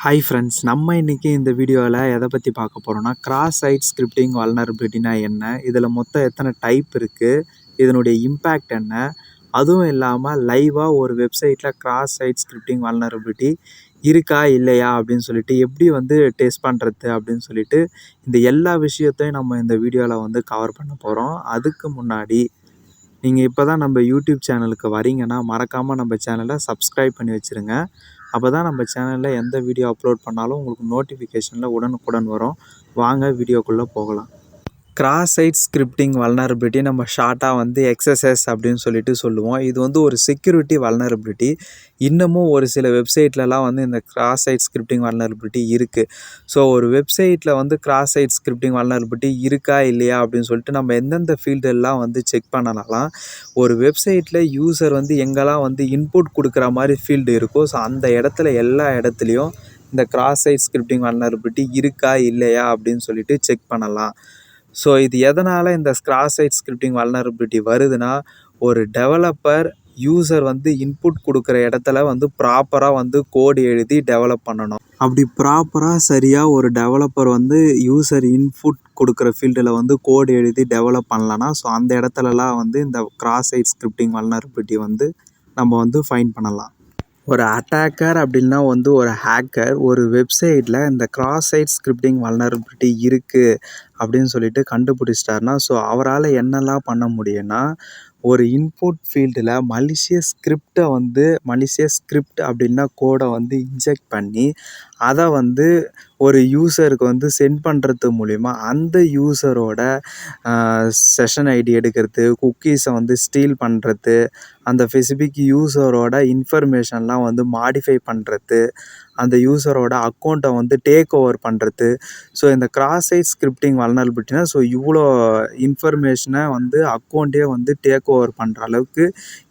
Hi friends, நம்ம இன்றைக்கி இந்த வீடியோவில் எதை பற்றி பார்க்க போகிறோம்னா, கிராஸ் சைட் ஸ்கிரிப்டிங் வல்னரபிலிட்டினா என்ன, இதில் மொத்தம் எத்தனை டைப் இருக்குது, இதனுடைய இம்பேக்ட் என்ன, அதுவும் இல்லாமல் லைவாக ஒரு வெப்சைட்டில் கிராஸ் சைட் ஸ்கிரிப்டிங் வல்னரபிலிட்டி இருக்கா இல்லையா அப்படின்னு சொல்லிட்டு எப்படி டெஸ்ட் பண்ணுறது அப்படின்னு சொல்லிட்டு இந்த எல்லா விஷயத்தையும் நம்ம இந்த வீடியோவில் கவர் பண்ண போகிறோம். அதுக்கு முன்னாடி நீங்கள் இப்போ தான் நம்ம யூடியூப் சேனலுக்கு வரீங்கன்னா மறக்காமல் நம்ம சேனலை சப்ஸ்கிரைப் பண்ணி வச்சுருங்க. அப்போ தான் நம்ம சேனலில் எந்த வீடியோ அப்லோட் பண்ணாலும் உங்களுக்கு நோட்டிஃபிகேஷனில் உடனுக்குடன் வரும். வாங்க வீடியோக்குள்ளே போகலாம். கிராஸ் சைட் ஸ்கிரிப்டிங் வல்னரபிலிட்டி நம்ம ஷார்ட்டாக XSS அப்படின்னு சொல்லிட்டு சொல்லுவோம். இது ஒரு செக்யூரிட்டி வல்னரபிலிட்டி. இன்னமும் ஒரு சில வெப்சைட்லலாம் இந்த கிராஸ் சைட் ஸ்கிரிப்டிங் வல்னரபிலிட்டி இருக்குது. ஸோ ஒரு வெப்சைட்டில் கிராஸ் சைட் ஸ்கிரிப்டிங் வல்னரபிலிட்டி இருக்கா இல்லையா அப்படின்னு சொல்லிட்டு நம்ம எந்தெந்த ஃபீல்டெல்லாம் செக் பண்ணலாம். ஒரு வெப்சைட்டில் யூசர் எங்கெல்லாம் இன்புட் கொடுக்குற மாதிரி ஃபீல்டு இருக்கோ, ஸோ அந்த இடத்துல எல்லா இடத்துலையும் இந்த கிராஸ் சைட் ஸ்கிரிப்டிங் வல்னரபிலிட்டி இருக்கா இல்லையா அப்படின்னு சொல்லிட்டு செக் பண்ணலாம். ஸோ இது எதனால் இந்த கிராஸ் சைட் ஸ்கிரிப்டிங் வல்னரபிலிட்டி வருதுன்னா, ஒரு டெவலப்பர் யூசர் இன்புட் கொடுக்குற இடத்துல ப்ராப்பராக கோடு எழுதி டெவலப் பண்ணணும். அப்படி ப்ராப்பராக சரியாக ஒரு டெவலப்பர் யூசர் இன்புட் கொடுக்குற ஃபீல்டில் கோடு எழுதி டெவலப் பண்ணலன்னா, ஸோ அந்த இடத்துலலாம் இந்த கிராஸ் சைட் ஸ்கிரிப்டிங் வல்னரபிலிட்டி நம்ம ஃபைண்ட் பண்ணலாம். ஒரு அட்டாக்கர் அப்படின்னா ஒரு ஹேக்கர் ஒரு வெப்சைட்டில் இந்த கிராஸ் சைட் ஸ்கிரிப்டிங் வல்னரபிலிட்டி இருக்குது அப்படின்னு சொல்லிட்டு கண்டுபிடிச்சிட்டாருன்னா, ஸோ அவரால் என்னெல்லாம் பண்ண முடியும்னா, ஒரு இன்புட் ஃபீல்டில் மலிஷியஸ் ஸ்கிரிப்ட் அப்படின்னா கோடை இன்ஜெக்ட் பண்ணி அதை ஒரு யூசருக்கு சென்ட் பண்ணுறது மூலிமா அந்த யூசரோட செஷன் ஐடி எடுக்கிறது, குக்கீஸை ஸ்டீல் பண்ணுறது, அந்த ஸ்பெசிஃபிக் யூசரோட இன்ஃபர்மேஷன்லாம் மாடிஃபை பண்ணுறது, அந்த யூசரோட அக்கௌண்ட்டை டேக் ஓவர் பண்ணுறது. ஸோ இந்த கிராஸ் சைட் ஸ்கிரிப்டிங் வல்னரபிலிட்டினா, ஸோ இவ்வளோ இன்ஃபர்மேஷனை அக்கௌண்ட்டே டேக் ஓவர் பண்ணுற அளவுக்கு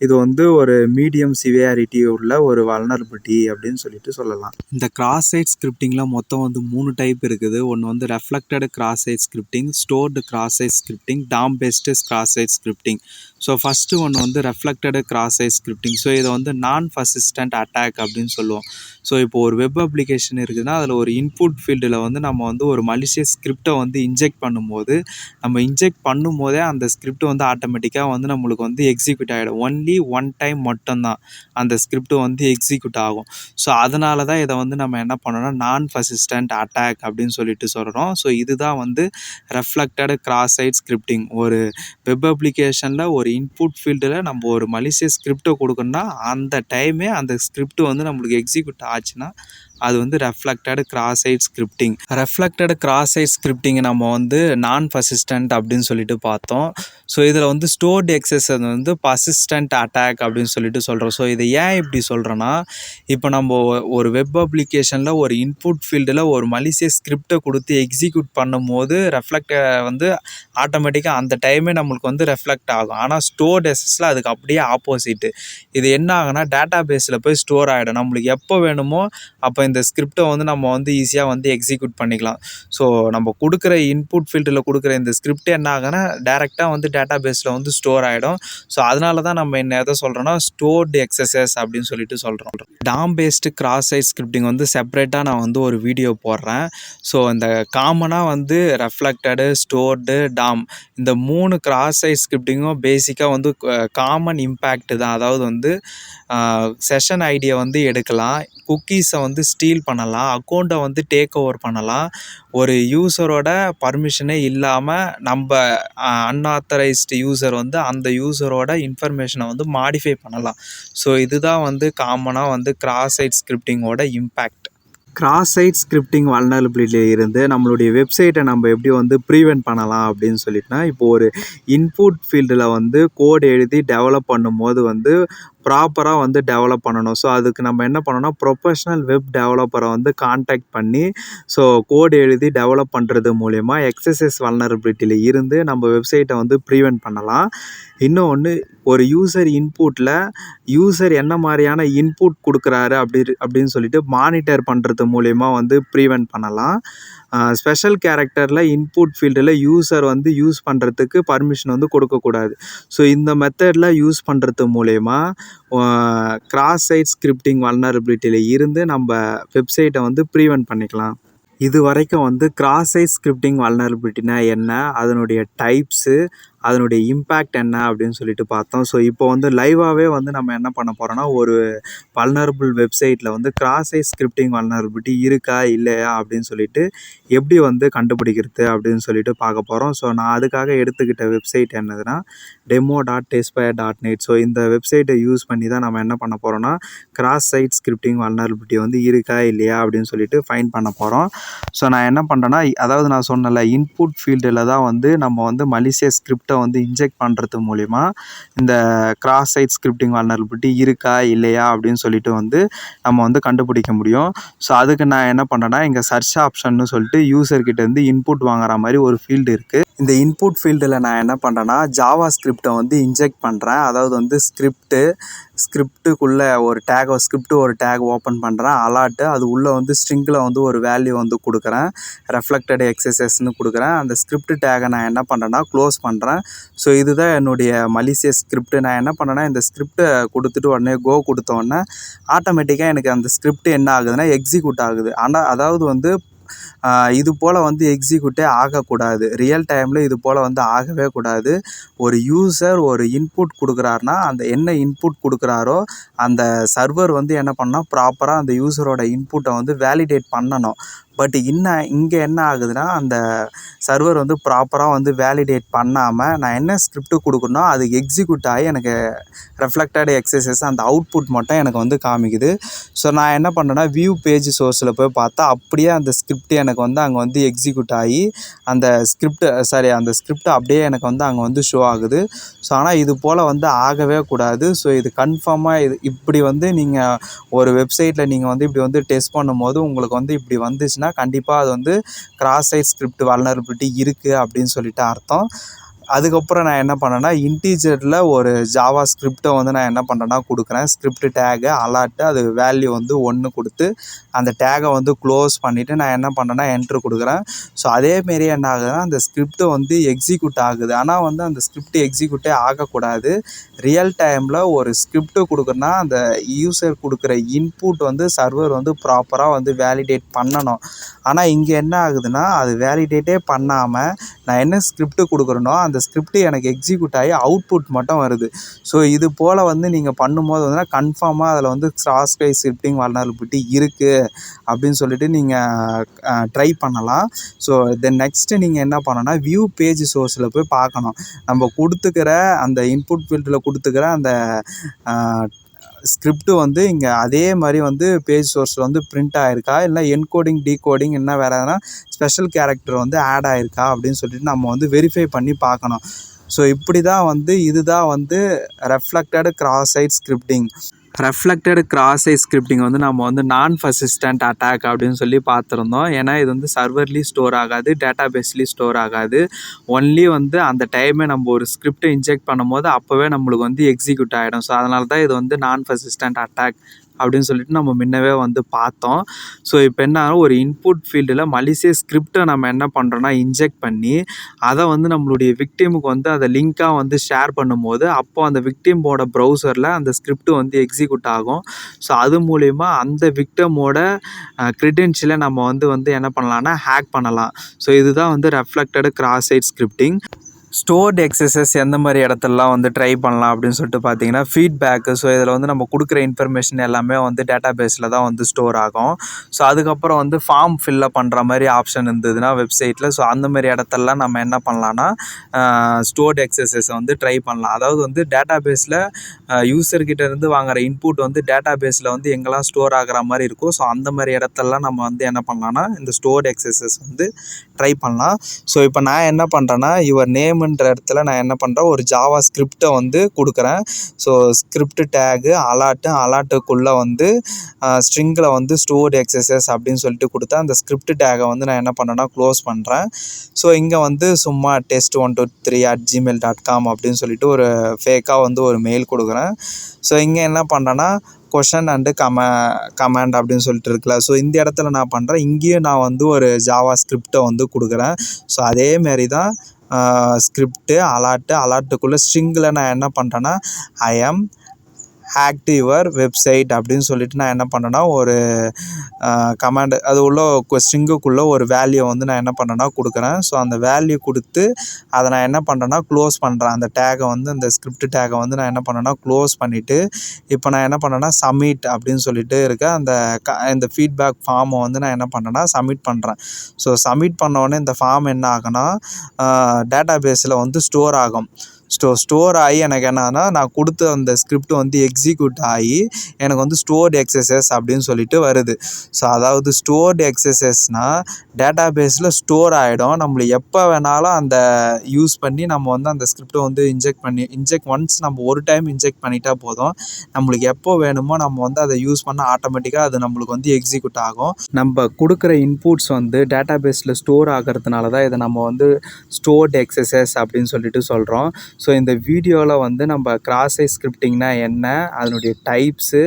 இது ஒரு மீடியம் சிவியாரிட்டி உள்ள ஒரு வல்னரபிலிட்டி அப்படின்னு சொல்லிட்டு சொல்லலாம். இந்த கிராஸ் சைட் ஸ்கிரிப்டிங்கில் மொத்தம் 3 டைப் இருக்குது. ஒன்று reflected cross site scripting, stored cross site scripting, DOM based cross site scripting. So first ஒன்று reflected cross site scripting. So இதை நான் பர்சிஸ்டன்ட் அட்டாக் அப்படின்னு சொல்லுவோம். ஸோ இப்போ ஒரு வெப் அப்ளிகேஷன் இருக்குதுன்னா, அதில் ஒரு இன்புட் ஃபீல்டில் நம்ம ஒரு மலிஷியஸ் ஸ்கிரிப்டை இன்ஜெக்ட் பண்ணும்போது, நம்ம இன்ஜெக்ட் பண்ணும்போதே அந்த ஸ்கிரிப்ட் ஆட்டோமேட்டிக்காக நம்மளுக்கு எக்ஸிக்யூட் ஆகிடும். ஒன்லி ஒன் டைம் மட்டும்தான் அந்த ஸ்கிரிப்ட் எக்ஸிக்யூட் ஆகும். ஸோ அதனால தான் இதை நம்ம என்ன பண்ணோம்னா நான் பர்சிஸ்டன்ட் அட்டாக் அப்படின்னு சொல்லிட்டு சொல்கிறோம். ஸோ இதுதான் ரெஃப்ளெக்டட் கிராஸ் சைட் ஸ்கிரிப்டிங். ஒரு வெப் அப்ளிகேஷனில் ஒரு இன்புட் ஃபீல்டில் நம்ம ஒரு மலிஷியஸ் ஸ்கிரிப்டை கொடுக்கணும்னா அந்த டைமே அந்த ஸ்கிரிப்ட் நம்மளுக்கு எக்ஸிக்யூட் ஆச்சுன்னா அது reflected cross site scripting. Reflected cross site scripting நம்ம நான் பர்சிஸ்டன்ட் அப்படின்னு சொல்லிட்டு பார்த்தோம். ஸோ இதில் ஸ்டோர்டு XSS பர்சிஸ்டன்ட் அட்டாக் அப்படின்னு சொல்லிட்டு சொல்கிறோம். ஸோ இதை ஏன் இப்படி சொல்கிறோன்னா, இப்போ நம்ம ஒரு வெப் அப்ளிகேஷனில் ஒரு இன்புட் ஃபீல்டில் ஒரு மலிஷியஸ் ஸ்கிரிப்டை கொடுத்து எக்ஸிக்யூட் பண்ணும்போது ஆட்டோமேட்டிக்காக அந்த டைமே நம்மளுக்கு ரெஃப்ளெக்ட் ஆகும். ஆனால் ஸ்டோர்டு XSSல அதுக்கு அப்படியே ஆப்போசிட்டு. இது என்ன ஆகுனா டேட்டா பேஸில் போய் ஸ்டோர் ஆகிடும். நம்மளுக்கு எப்போ வேணுமோ அப்போ இந்த ஸ்கிரிப்டை நம்ம ஈஸியாக எக்ஸிக்யூட் பண்ணிக்கலாம். ஸோ நம்ம கொடுக்குற இன்புட் ஃபீல்டில் கொடுக்குற இந்த ஸ்கிரிப்ட் என்ன ஆகுனா டேரெக்டாக டேட்டா பேஸில் ஸ்டோர் ஆகிடும். ஸோ அதனால தான் நம்ம என்ன எதை சொல்கிறோன்னா ஸ்டோர்டு XSS அப்படின்னு சொல்லிட்டு சொல்கிறோம். DOM based cross site scripting செப்பரேட்டாக நான் ஒரு வீடியோ போடுறேன். ஸோ இந்த காமனாக ரெஃப்ளெக்டடு, ஸ்டோர்டு, டாம் இந்த 3 கிராஸ் சைட் ஸ்கிரிப்டிங்கும் பேசிக்காக காமன் இம்பேக்ட் தான். அதாவது செஷன் ஐடியை எடுக்கலாம், குக்கீஸை ஸ்டீல் பண்ணலாம், அக்கௌண்ட்டை டேக் ஓவர் பண்ணலாம். ஒரு யூசரோட பர்மிஷனே இல்லாமல் நம்ம அன்ஆத்தரைஸ்டு யூசர் அந்த யூசரோட இன்ஃபர்மேஷனை மாடிஃபை பண்ணலாம். ஸோ இதுதான் காமனாக கிராஸ் சைட் ஸ்கிரிப்டிங்கோட இம்பேக்ட். கிராஸ் சைட் ஸ்கிரிப்டிங் வல்னரபிலிட்டியில் இருந்து நம்மளுடைய வெப்சைட்டை நம்ம எப்படி ப்ரிவென்ட் பண்ணலாம் அப்படின்னு சொல்லிட்டுனா, இப்போ ஒரு இன்புட் ஃபீல்டில் கோடு எழுதி டெவலப் பண்ணும்போது ப்ராப்பராக டெவலப் பண்ணணும். ஸோ அதுக்கு நம்ம என்ன பண்ணணும்னா ப்ரொஃபஷ்னல் வெப் டெவலப்பரை கான்டாக்ட் பண்ணி ஸோ கோடு எழுதி டெவலப் பண்ணுறது மூலயமா XSS வல்னரபிலிட்டியில் இருந்து நம்ம வெப்சைட்டை ப்ரிவென்ட் பண்ணலாம். இன்னொன்று, ஒரு யூசர் இன்புட்டில் யூசர் என்ன மாதிரியான இன்புட் கொடுக்குறாரு அப்படின்னு சொல்லிட்டு மானிட்டர் பண்ணுறது மூலயமா ப்ரிவென்ட் பண்ணலாம். ஸ்பெஷல் கேரக்டரில் இன்புட் ஃபீல்டில் யூசர் வந்து யூஸ் பண்ணுறதுக்கு பர்மிஷன் வந்து கொடுக்கக்கூடாது. ஸோ இந்த மெத்தடில் யூஸ் பண்ணுறது மூலயமா கிராஸ் சைட் ஸ்கிரிப்டிங் வல்னரபிலிட்டியில் இருந்து நம்ம வெப்சைட்டை வந்து ப்ரிவென்ட் பண்ணிக்கலாம். இது வரைக்கும் வந்து கிராஸ் சைட் ஸ்கிரிப்டிங் வல்னரபிலிட்டினா என்ன, அதனுடைய டைப்ஸு, அதனுடைய இம்பேக்ட் என்ன அப்படின்னு சொல்லிட்டு பார்த்தோம். ஸோ இப்போ வந்து லைவாகவே வந்து நம்ம என்ன பண்ண போகிறோம்னா, ஒரு வல்னரபிள் வெப்சைட்டில் வந்து கிராஸ் சைட் ஸ்கிரிப்டிங் வல்னரபிலிட்டி இருக்கா இல்லையா அப்படின்னு சொல்லிட்டு எப்படி வந்து கண்டுபிடிக்கிறது அப்படின்னு சொல்லிட்டு பார்க்க போகிறோம். ஸோ நான் அதுக்காக எடுத்துக்கிட்ட வெப்சைட் என்னதுன்னா demo.testfire.net. ஸோ இந்த வெப்சைட்டை யூஸ் பண்ணி தான் நம்ம என்ன பண்ண போகிறோம்னா, கிராஸ் சைட் ஸ்கிரிப்டிங் வல்னரபிலிட்டி வந்து இருக்கா இல்லையா அப்படின்னு சொல்லிட்டு ஃபைண்ட் பண்ண போகிறோம். ஸோ நான் என்ன பண்ணுறேன்னா, அதாவது நான் சொன்னல இன்புட் ஃபீல்டில் தான் வந்து நம்ம வந்து மலிசியஸ் ஸ்கிரிப்டை வந்து இன்ஜெக்ட் பண்ணுறது மூலிமா இந்த கிராஸ் சைட் ஸ்கிரிப்டிங் வல்னரபிலிட்டி இருக்கா இல்லையா அப்படின்னு சொல்லிட்டு வந்து நம்ம வந்து கண்டுபிடிக்க முடியும். ஸோ அதுக்கு நான் என்ன பண்ணுறேன்னா, இங்கே சர்ச் ஆப்ஷன்னு சொல்லிட்டு யூசர்கிட்டேருந்து இன்புட் வாங்குற மாதிரி ஒரு ஃபீல்டு இருக்குது. இந்த இன்புட் ஃபீல்டில் நான் என்ன பண்ணுறேன்னா, ஜாவா ஸ்கிரிப்டை வந்து இன்ஜெக்ட் பண்ணுறேன். அதாவது வந்து ஸ்கிரிப்டுக்குள்ளே ஒரு டேக் ஓப்பன் பண்ணுறேன். அலாட்டு அது உள்ளே வந்து ஸ்ட்ரிங்கில் வந்து ஒரு வேல்யூ வந்து கொடுக்குறேன். ரெஃப்ளெக்டட் XSSன்னு கொடுக்குறேன். அந்த ஸ்கிரிப்ட் டேகை நான் என்ன பண்ணுறேன்னா க்ளோஸ் பண்ணுறேன். ஸோ இதுதான் என்னுடைய மலிசியஸ் ஸ்கிரிப்ட். நான் என்ன பண்ணேன்னா, இந்த ஸ்கிரிப்டை கொடுத்துட்டு உடனே கோ கொடுத்த உடனே ஆட்டோமேட்டிக்காக எனக்கு அந்த ஸ்கிரிப்ட் என்ன ஆகுதுன்னா எக்ஸிக்யூட் ஆகுது. ஆனால் அதாவது வந்து இது போல் வந்து எக்ஸிக்யூட்டே ஆகக்கூடாது. ரியல் டைமில் இது போல் வந்து ஆகவே கூடாது. ஒரு யூசர் ஒரு இன்புட் கொடுக்குறாருனா, அந்த என்ன இன்புட் கொடுக்குறாரோ அந்த சர்வர் வந்து என்ன பண்ணால் ப்ராப்பராக அந்த யூசரோட இன்புட்டை வந்து வேலிடேட் பண்ணணும். பட் இங்கே என்ன ஆகுதுன்னா, அந்த சர்வர் வந்து ப்ராப்பராக வந்து வேலிடேட் பண்ணாமல் நான் என்ன ஸ்கிரிப்ட் கொடுக்கணும் அது எக்ஸிக்யூட் ஆகி எனக்கு ரெஃப்ளெக்டட் XSS அந்த அவுட்புட் மட்டும் எனக்கு வந்து காமிக்குது. ஸோ நான் என்ன பண்ணுறேன்னா, வியூ பேஜ் சோர்ஸில் போய் பார்த்தா அப்படியே அந்த ஸ்கிரிப்ட் எனக்கு வந்து அங்கே வந்து எக்ஸிக்யூட் ஆகி அந்த ஸ்கிரிப்ட் அப்படியே எனக்கு வந்து அங்கே வந்து ஷோ ஆகுது. ஸோ ஆனால் இது போல் வந்து ஆகவே கூடாது. ஸோ இது கன்ஃபார்மாக இப்படி வந்து நீங்கள் ஒரு வெப்சைட்டில் நீங்கள் வந்து இப்படி வந்து டெஸ்ட் பண்ணும்போது உங்களுக்கு வந்து இப்படி வந்துச்சுன்னா கண்டிப்பாக அது வந்து கிராஸ் சைட் ஸ்கிரிப்ட் வல்னரபிலிட்டி இருக்குது அப்படின்னு சொல்லிட்டு அர்த்தம். அதுக்கப்புறம் நான் என்ன பண்ணேன்னா, இன்டீஜரில் ஒரு ஜாவா ஸ்கிரிப்டை வந்து நான் என்ன பண்ணுறேன்னா கொடுக்குறேன். ஸ்கிரிப்ட் டேகு அலாட்டு அது வேல்யூ வந்து 1 கொடுத்து அந்த டேகை வந்து க்ளோஸ் பண்ணிவிட்டு நான் என்ன பண்ணுறேன்னா என்ட்ரு கொடுக்குறேன். ஸோ அதேமாரி என்ன ஆகுதுன்னா, அந்த ஸ்கிரிப்டு வந்து எக்ஸிக்யூட் ஆகுது. ஆனால் வந்து அந்த ஸ்கிரிப்ட் எக்ஸிக்யூட்டே ஆகக்கூடாது. ரியல் டைமில் ஒரு ஸ்கிரிப்ட் கொடுக்குறனா அந்த யூசர் கொடுக்குற இன்புட் வந்து சர்வர் வந்து ப்ராப்பராக வந்து வேலிடேட் பண்ணணும். ஆனால் இங்கே என்ன ஆகுதுன்னா, அது வேலிடேட்டே பண்ணாமல் நான் என்ன ஸ்கிரிப்ட் கொடுக்குறேனோ அந்த ஸ்கிரிப்ட் எனக்கு எக்ஸிக்யூட் ஆகி அவுட்புட் மட்டும் வருது. ஸோ இது போல் வந்து நீங்கள் பண்ணும்போது வந்து கன்ஃபார்மாக அதில் வந்து கிராஸ் சைட் ஸ்கிரிப்டிங் வல்னரபிலிட்டி இருக்குது அப்படின்னு சொல்லிட்டு நீங்கள் ட்ரை பண்ணலாம். ஸோ தென் நெக்ஸ்ட்டு நீங்கள் என்ன பண்ணணும்னா, வியூ பேஜ் சோர்ஸில் போய் பார்க்கணும். நம்ம கொடுத்துக்கிற அந்த இன்புட் ஃபீல்டில் கொடுத்துக்கிற அந்த ஸ்கிரிப்ட் வந்து இங்கே அதே மாதிரி வந்து பேஜ் சோர்ஸில் வந்து பிரிண்ட் ஆகிருக்கா, இல்லை என்கோடிங் டீகோடிங் என்ன வேறு எதனா ஸ்பெஷல் கேரக்டர் வந்து ஆட் ஆகிருக்கா அப்படின்னு சொல்லிட்டு நம்ம வந்து வெரிஃபை பண்ணி பார்க்கணும். ஸோ இப்படி தான் வந்து இதுதான் வந்து reflected cross site scripting. Reflected cross site scripting வந்து நம்ம வந்து நான் பர்சிஸ்டன்ட் அட்டாக் அப்படின்னு சொல்லி பார்த்துருந்தோம். ஏன்னா இது வந்து சர்வர்லேயும் ஸ்டோர் ஆகாது, டேட்டா பேஸ்லேயும் ஸ்டோர் ஆகாது. ஒன்லி வந்து அந்த டைமே நம்ம ஒரு ஸ்கிரிப்டை இன்ஜெக்ட் பண்ணும்போது அப்போவே நம்மளுக்கு வந்து எக்ஸிக்யூட் ஆகிடும். ஸோ அதனால தான் இது வந்து நான் பர்சிஸ்டன்ட் அட்டாக் அப்படின்னு சொல்லிட்டு நம்ம முன்னவே வந்து பார்த்தோம். ஸோ இப்போ என்ன ஒரு இன்புட் ஃபீல்டில் மலிசியஸ் ஸ்கிரிப்டை நம்ம என்ன பண்ணுறோன்னா இன்ஜெக்ட் பண்ணி அதை வந்து நம்மளுடைய விக்டிமுக்கு வந்து அதை லிங்காக வந்து ஷேர் பண்ணும்போது அப்போது அந்த விக்டிமோட ப்ரௌசரில் அந்த ஸ்கிரிப்ட் வந்து எக்ஸிக்யூட் ஆகும். ஸோ அது மூலிமா அந்த விக்டிமோட க்ரெடென்ஷியலை நம்ம வந்து என்ன பண்ணலாம்னா ஹேக் பண்ணலாம். ஸோ இதுதான் வந்து reflected cross site scripting. Stored XSS எந்த மாதிரி இடத்துலலாம் வந்து ட்ரை பண்ணலாம் அப்படின்னு சொல்லிட்டு பார்த்தீங்கன்னா, ஃபீட்பேக்கு. ஸோ இதில் வந்து நம்ம கொடுக்குற இன்ஃபர்மேஷன் எல்லாமே வந்து டேட்டா பேஸில் தான் வந்து ஸ்டோர் ஆகும். ஸோ அதுக்கப்புறம் வந்து ஃபார்ம் ஃபில்லப் பண்ணுற மாதிரி ஆப்ஷன் இருந்ததுன்னா வெப்சைட்டில், ஸோ அந்த மாதிரி இடத்துலலாம் நம்ம என்ன பண்ணலான்னா ஸ்டோர்டு XSS வந்து ட்ரை பண்ணலாம். அதாவது வந்து டேட்டா பேஸில் யூசர்கிட்டேருந்து வாங்குகிற இன்புட் வந்து டேட்டா பேஸில் வந்து எங்கெல்லாம் ஸ்டோர் ஆகிற மாதிரி இருக்கும். ஸோ அந்த மாதிரி இடத்துலலாம் நம்ம வந்து என்ன பண்ணலான்னா இந்த ஸ்டோர்டு XSS வந்து ட்ரை பண்ணலாம். ஸோ இப்போ நான் என்ன பண்ணுறேன்னா, யுவர் நேம்ன்ற இடத்துல நான் என்ன பண்ணுறேன், ஒரு ஜாவா ஸ்கிரிப்டை வந்து கொடுக்குறேன். ஸோ ஸ்கிரிப்ட் டேகு அலாட்டுக்குள்ளே வந்து ஸ்ட்ரிங்கில் வந்து ஸ்டோர்டு XSS அப்படின்னு சொல்லிட்டு கொடுத்தா அந்த ஸ்கிரிப்ட் டேகை வந்து நான் என்ன பண்ணுறேன்னா க்ளோஸ் பண்ணுறேன். ஸோ இங்கே வந்து சும்மா test123@gmail.com அப்படின்னு சொல்லிட்டு ஒரு ஃபேக்காக வந்து ஒரு மெயில் கொடுக்குறேன். ஸோ இங்கே என்ன பண்ணுறேன்னா கொஷன் அண்டு கமாண்ட் அப்படின்னு சொல்லிட்டு இருக்குல்ல. ஸோ இந்த இடத்துல நான் பண்ணுறேன், இங்கேயும் நான் வந்து ஒரு ஜாவா ஸ்கிரிப்டை வந்து கொடுக்குறேன். ஸோ அதேமாரி தான் ஸ்கிரிப்டு அலாட்டுக்குள்ளே ஸ்ட்ரிங்கில் நான் என்ன பண்ணுறேன்னா ஐ ஆம் ஹேக்டு யுவர் வெப்சைட் அப்படின்னு சொல்லிட்டு நான் என்ன பண்ணேன்னா ஒரு கமாண்டு அது உள்ள ஸ்ட்ரிங்குக்குள்ளே ஒரு வேல்யூ வந்து நான் என்ன பண்ணேன்னா கொடுக்குறேன். ஸோ அந்த வேல்யூ கொடுத்து அதை நான் என்ன பண்ணுறேன்னா க்ளோஸ் பண்ணுறேன். அந்த டேகை வந்து அந்த ஸ்கிரிப்ட் டேகை வந்து நான் என்ன பண்ணேன்னா க்ளோஸ் பண்ணிவிட்டு இப்போ நான் என்ன பண்ணேன்னா சப்மிட் அப்படின்னு சொல்லிட்டு இருக்க இந்த ஃபீட்பேக் ஃபார்மை வந்து நான் என்ன பண்ணேன்னா சப்மிட் பண்ணுறேன். ஸோ சப்மிட் பண்ணோடனே இந்த ஃபார்ம் என்ன ஆகுனா டேட்டா பேஸில் வந்து ஸ்டோர் ஆகும். ஸ்டோர் ஆகி எனக்கு என்னன்னா நான் கொடுத்த அந்த ஸ்கிரிப்ட் வந்து எக்ஸிக்யூட் ஆகி எனக்கு வந்து ஸ்டோர்டு XSS அப்படின்னு சொல்லிட்டு வருது. ஸோ அதாவது ஸ்டோர்டு XSSனால் டேட்டா பேஸில் ஸ்டோர் ஆகிடும். நம்மளுக்கு எப்போ வேணாலும் அந்த யூஸ் பண்ணி நம்ம வந்து அந்த ஸ்கிரிப்டை வந்து இன்ஜெக்ட் ஒன்ஸ் நம்ம ஒரு டைம் இன்ஜெக்ட் பண்ணிட்டா போதும். நம்மளுக்கு எப்போ வேணுமோ நம்ம வந்து அதை யூஸ் பண்ண ஆட்டோமேட்டிக்காக அது நம்மளுக்கு வந்து எக்ஸிக்யூட் ஆகும். நம்ம கொடுக்குற இன்புட்ஸ் வந்து டேட்டா பேஸில் ஸ்டோர் ஆகிறதுனால தான் இதை நம்ம வந்து ஸ்டோர்டு XSS அப்படின்னு சொல்லிட்டு சொல்கிறோம். ஸோ இந்த வீடியோவில் வந்து நம்ம கிராஸ் சைட் ஸ்கிரிப்டிங்னா என்ன, அதனுடைய டைப்ஸு,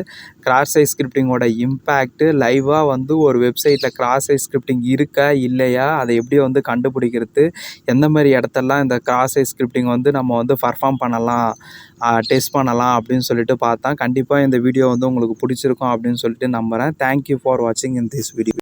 கிராஸ் சைட் ஸ்கிரிப்டிங்கோட இம்பேக்ட்டு, லைவாக வந்து ஒரு வெப்சைட்டில் கிராஸ் சைட் ஸ்கிரிப்டிங் இருக்கா இல்லையா, அதை எப்படி வந்து கண்டுபிடிக்கிறது, எந்த மாதிரி இடத்தெல்லாம் இந்த கிராஸ் சைட் ஸ்கிரிப்டிங் வந்து நம்ம வந்து பர்ஃபார்ம் பண்ணலாம், டெஸ்ட் பண்ணலாம் அப்படின்னு சொல்லிட்டு பார்த்தா கண்டிப்பாக இந்த வீடியோ வந்து உங்களுக்கு பிடிச்சிருக்கும் அப்படின்னு சொல்லிட்டு நம்புகிறேன். தேங்க்யூ ஃபார் வாட்சிங் இன் திஸ் வீடியோ.